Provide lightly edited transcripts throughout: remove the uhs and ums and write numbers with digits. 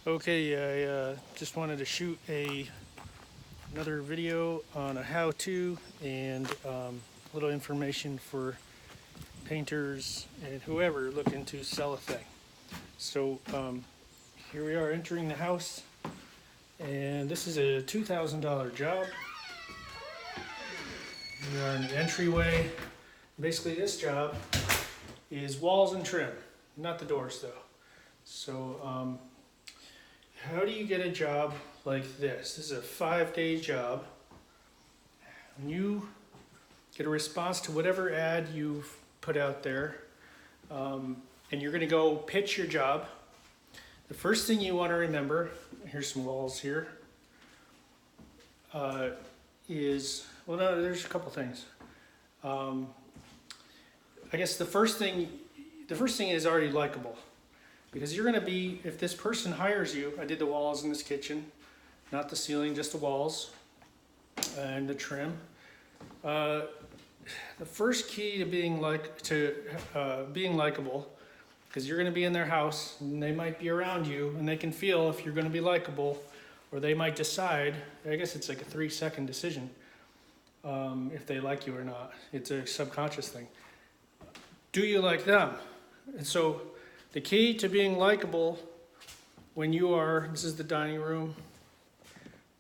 Okay, I just wanted to shoot another video on a how-to and a little information for painters and whoever looking to sell a thing. So here we are entering the house, and this is a $2,000 job. We are in the entryway. Basically, this job is walls and trim, not the doors though. So how do you get a job like this? This is a 5-day job. When you get a response to whatever ad you've put out there, and you're going to go pitch your job, the first thing you want to remember, here's some walls here, is, well, no, there's a couple things. I guess the first thing is already likable. Because you're going to be, if this person hires you, I did the walls in this kitchen, not the ceiling, just the walls and the trim. The first key to being likable, because you're going to be in their house and they might be around you and they can feel if you're going to be likable, or they might decide, I guess it's like a 3-second decision, if they like you or not. It's a subconscious thing. Do you like them? And so the key to being likable when you are, this is the dining room,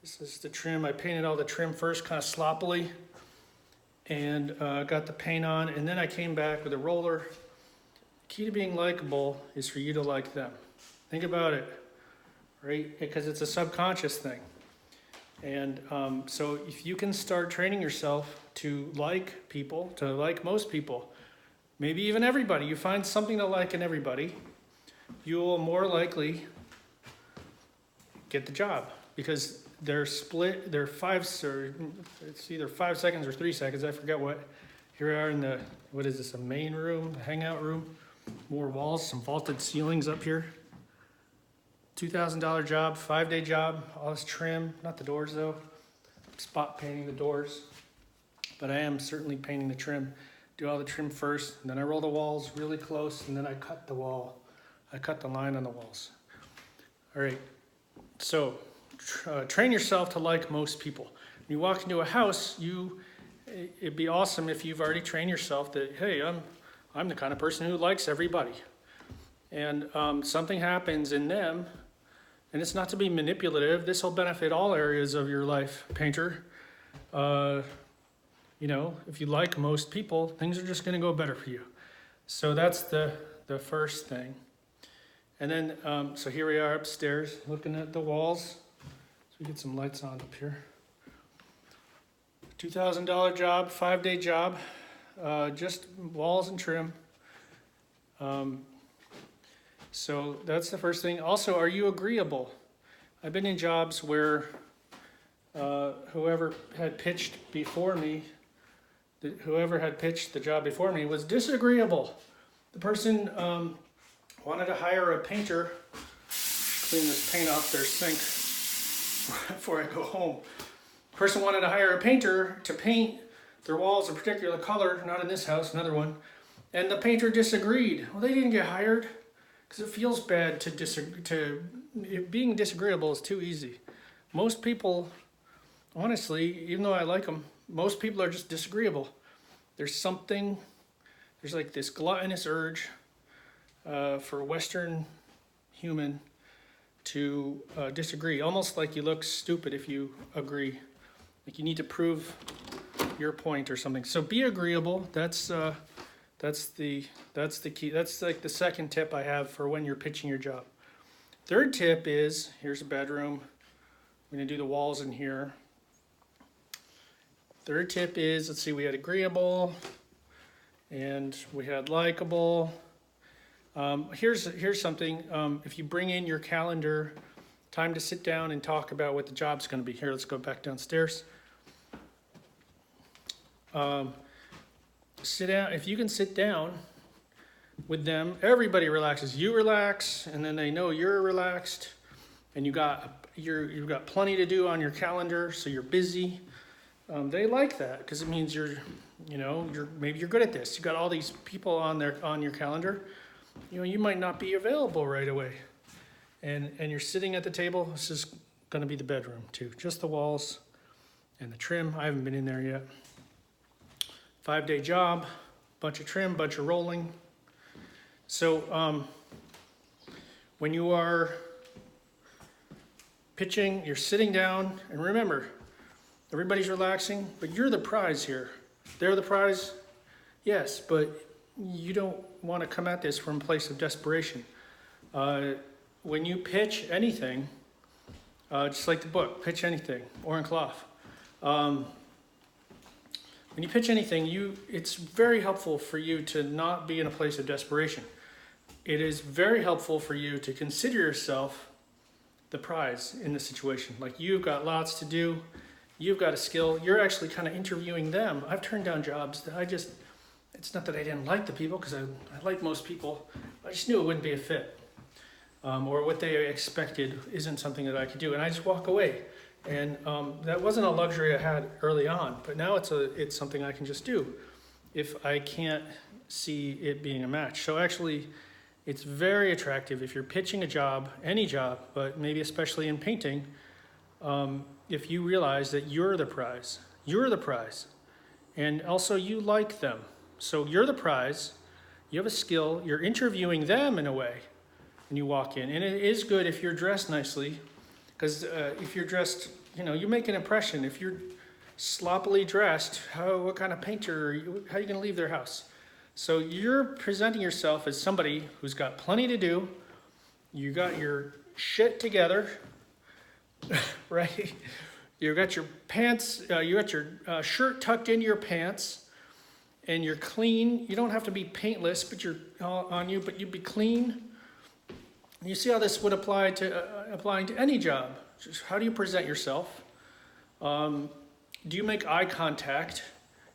this is the trim. I painted all the trim first kind of sloppily and got the paint on, and then I came back with a roller. The key to being likable is for you to like them. Think about it, right? Because it's a subconscious thing. And so if you can start training yourself to like people, to like most people, maybe even everybody, you find something to like in everybody, you will more likely get the job, because they're split, they're it's either 5 seconds or 3 seconds, I forget what. Here we are in the, what is this, a main room, a hangout room, more walls, some vaulted ceilings up here. $2,000 job, 5-day job, all this trim, not the doors though. Spot painting the doors, but I am certainly painting the trim. Do all the trim first, and then I roll the walls really close, and then I cut the wall. I cut the line on the walls. All right, so train yourself to like most people. When you walk into a house, it'd be awesome if you've already trained yourself that, hey, I'm the kind of person who likes everybody. And something happens in them, and it's not to be manipulative. This will benefit all areas of your life, painter. You know, if you like most people, things are just going to go better for you. So that's the first thing. And then, so here we are upstairs looking at the walls. So we get some lights on up here. $2,000 job, 5-day job, just walls and trim. So that's the first thing. Also, are you agreeable? I've been in jobs where whoever had pitched the job before me was disagreeable. The person wanted to hire a painter, clean this paint off their sink before I go home. The person wanted to hire a painter to paint their walls a particular color, not in this house, another one, and the painter disagreed. Well, they didn't get hired because it feels bad being disagreeable is too easy. Most people, honestly, even though I like them, most people are just disagreeable. There's like this gluttonous urge for a Western human to disagree. Almost like you look stupid if you agree. Like you need to prove your point or something. So be agreeable. That's the key. That's like the second tip I have for when you're pitching your job. Third tip is, here's a bedroom. I'm going to do the walls in here. Third tip is, let's see, we had agreeable and we had likable. Here's something. If you bring in your calendar, time to sit down and talk about what the job's going to be. Here, let's go back downstairs. Sit down. If you can sit down with them, everybody relaxes. You relax, and then they know you're relaxed, and you've got plenty to do on your calendar, so you're busy. They like that because it means maybe you're good at this. You got all these people on your calendar. You might not be available right away. and you're sitting at the table. This is going to be the bedroom too, just the walls and the trim. I haven't been in there yet. 5-day job, bunch of trim, bunch of rolling. So when you are pitching, you're sitting down, and remember, everybody's relaxing, but you're the prize here. They're the prize, yes, but you don't want to come at this from a place of desperation. When you pitch anything, just like the book, Pitch Anything, Oren Clough. When you pitch anything, it's very helpful for you to not be in a place of desperation. It is very helpful for you to consider yourself the prize in the situation. Like, you've got lots to do, you've got a skill, you're actually kind of interviewing them. I've turned down jobs that it's not that I didn't like the people, because I like most people, I just knew it wouldn't be a fit. Or what they expected isn't something that I could do, and I just walk away. And that wasn't a luxury I had early on, but now it's something I can just do if I can't see it being a match. So actually, it's very attractive if you're pitching a job, any job, but maybe especially in painting, if you realize that you're the prize. You're the prize. And also you like them. So you're the prize, you have a skill, you're interviewing them in a way, and you walk in. And it is good if you're dressed nicely, because if you're dressed, you make an impression. If you're sloppily dressed, what kind of painter are you? How are you going to leave their house? So you're presenting yourself as somebody who's got plenty to do. You got your shit together, right? You got your pants, you got your shirt tucked into your pants, and you're clean. You don't have to be paintless, but you're on you, but you'd be clean. You see how this would apply to applying to any job. Just how do you present yourself? Do you make eye contact?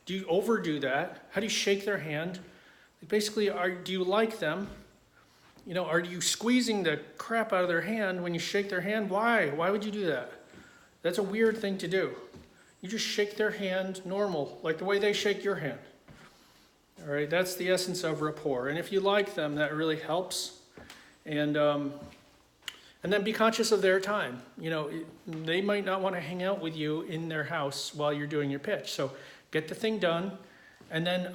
Do you overdo that? How do you shake their hand? Basically, do you like them? Are you squeezing the crap out of their hand when you shake their hand? Why? Why would you do that? That's a weird thing to do. You just shake their hand normal, like the way they shake your hand. All right, that's the essence of rapport. And if you like them, that really helps. And then be conscious of their time. They might not want to hang out with you in their house while you're doing your pitch. So get the thing done. And then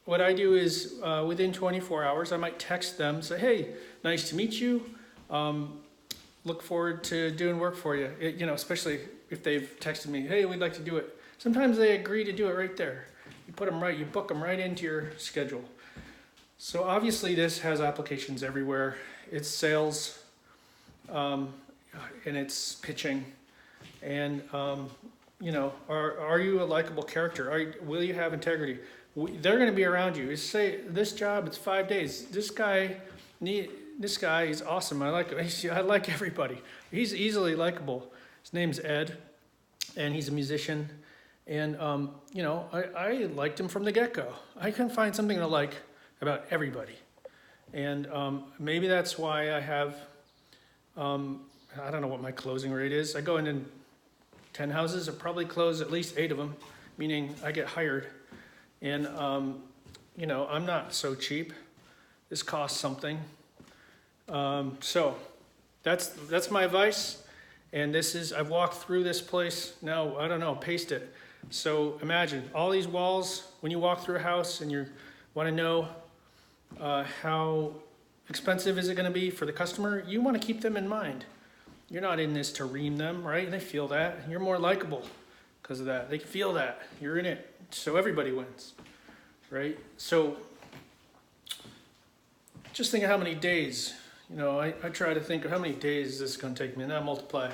what I do is within 24 hours, I might text them, say, hey, nice to meet you. Look forward to doing work for you. Especially if they've texted me, hey, we'd like to do it. Sometimes they agree to do it right there. You book them right into your schedule. So obviously this has applications everywhere. It's sales, and it's pitching. And, are you a likable character? Will you have integrity? They're going to be around you. Say, this job, it's 5 days. This guy is awesome. I like everybody. He's easily likable. His name's Ed, and he's a musician. And, I liked him from the get-go. I couldn't find something to like about everybody. And maybe that's why I have, I don't know what my closing rate is. I go in 10 houses, I probably close at least 8 of them, meaning I get hired. And, I'm not so cheap. This costs something. So that's my advice. And I've walked through this place now, I don't know, paste it. So imagine all these walls, when you walk through a house and you want to know how expensive is it going to be for the customer, you want to keep them in mind. You're not in this to ream them, right? They feel that. You're more likable because of that. They feel that. You're in it. So everybody wins, right? So just think of how many days, I try to think of how many days this is going to take me, and I multiply.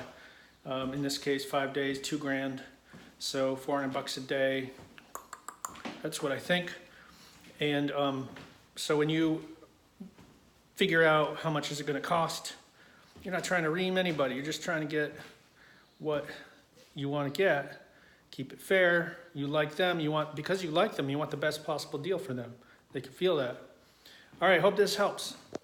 In this case, 5 days, $2,000. So $400 a day. That's what I think. And so when you figure out how much is it going to cost, you're not trying to ream anybody. You're just trying to get what you want to get. Keep it fair. You like them. Because you like them, you want the best possible deal for them. They can feel that. All right, hope this helps.